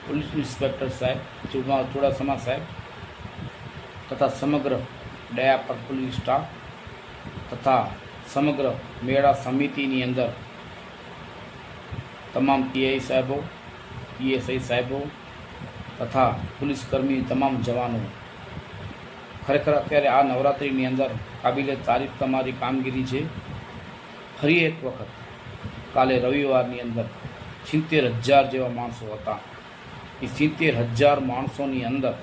Police inspector સાહેબ ચુડાસમા સાહેબ તથા સમગ્ર દયાપર પોલીસ સ્ટાફ તથા સમગ્ર મેળા સમિતિની અંદર તમામ પીઆઈ સાહેબો, પીએસઆઈ સાહેબો તથા પોલીસકર્મી તમામ જવાનો, ખરેખર અત્યારે આ નવરાત્રિની અંદર કાબિલે તારીફ તમારી કામગીરી છે. ફરી એક વખત કાલે રવિવારની અંદર 70,000 જેવા માણસો હતા. એ 70,000 માણસોની અંદર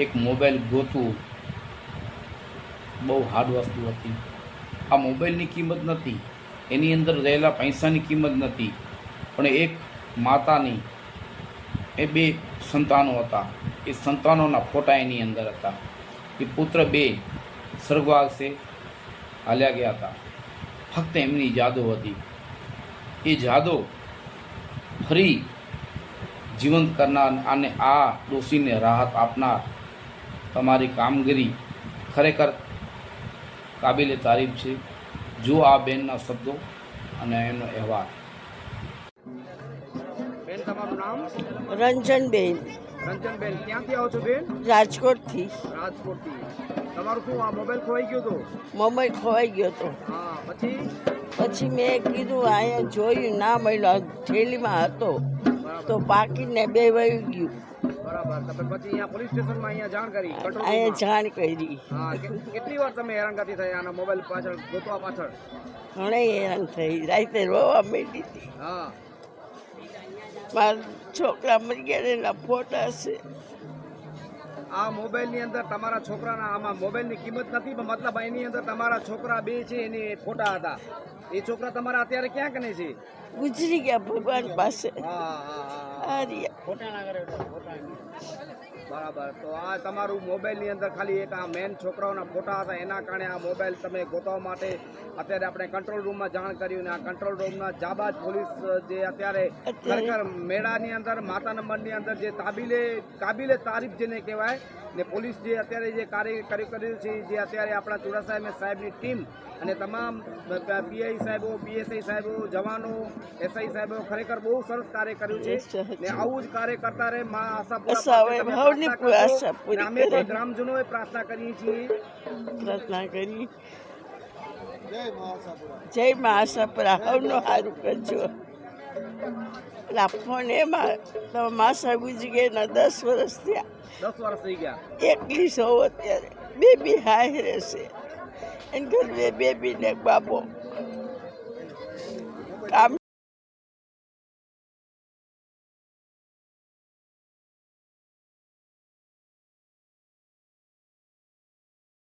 એક મોબાઈલ ગોતવું બહુ હાર્ડ વસ્તુ હતી. આ મોબાઈલની કિંમત નથી, એની અંદર રહેલા પૈસાની કિંમત નથી, પણ એક માતાની એ 2 સંતાનો હતા. એ સંતાનોના ફોટા એની અંદર હતા. એ પુત્ર 2 સ્વર્ગવાસે હાલ્યા ગયા હતા. ફક્ત એમની જાદો હતી. એ જાદો ફરી જીવંત કરનાર અને આ દોષીને રાહત આપનાર તમારી કામગીરી ખરેખર કાબિલે તારીફ છે. જો આ બેનના શબ્દો અને એનો અહેવાલ. બેન, તમારું નામ? રંજનબેન, રંજનબેન. ક્યાંથી આવો છો બેન? રાજકોટથી. રાજકોટથી. તમારું શું આ મોબાઈલ ખોવાઈ ગયો હતો? મોબાઈલ ખોવાઈ ગયો હતો. હા, પછી મેં કીધું અહીંયા જોયું, ના મળ્યો, થેલીમાં હતો તો પાકીને 2 વહી ગયું. બરાબર. તમે પછી અહીંયા પોલીસ સ્ટેશનમાં અહીંયા જાણ કરી? અહીંયા જાણ કરી. હા. કેટલી વાર તમે હેરાનગતિ થઈ આના મોબાઈલ પાછળ ગોતવા પાછળ? ઘણી હેરાન થઈ, રાતે રોવા માંડી હતી. હા. મારા છોકરા મરી ગયા, એના ફોટા છે. આ મોબાઈલની અંદર તમારા છોકરાના, આમાં મોબાઈલની કિંમત નથી, પણ મતલબ એની અંદર તમારા છોકરા 2 છે, એની ફોટા હતા. એ છોકરા તમારા અત્યારે ક્યાં કને છે? ગુજરી ગયા ભગવાન પાસે. હા. બરાબર. તો આ તમારું મોબાઈલની અંદર ખાલી એક આ મેન છોકરાઓના ફોટા હતા, એના કારણે આ મોબાઈલ તમે ગોતવા માટે અત્યારે આપણે કંટ્રોલ રૂમમાં જાણ કર્યું ને આ કંટ્રોલ રૂમના જાબાજ પોલીસ જે અત્યારે ખરેખર મેળાની અંદર માતાના મંડની અંદર જે કાબિલે તારીફ જેને કહેવાય ને પોલીસ જે અત્યારે જે કાર્ય કર્યું છે, જે અત્યારે આપણા ચુડાસમા સાહેબની ટીમ અને તમામ પીઆઈ સાહેબો, પીએસઆઈ સાહેબો, જવાનો, એસઆઈ સાહેબો ખરેખર બહુ સરસ કાર્ય કર્યું છે ને આવું જ કાર્ય કરતા રહે. મા આશાપુરા અમે પણ ગ્રામજનોએ પ્રાર્થના કરીએ છીએ. જય મા આશાપુરા, હવનું સારું કરજો. ફોન એમાં તો માસા ગુજરી ગયા 10 વર્ષ થયા. 10 વર્ષ થઈ ગયા. એકલી સૌ અત્યારે. બેબી હાઈ રહેશે, એને ઘર 2 બેબી ને બાબો. કામ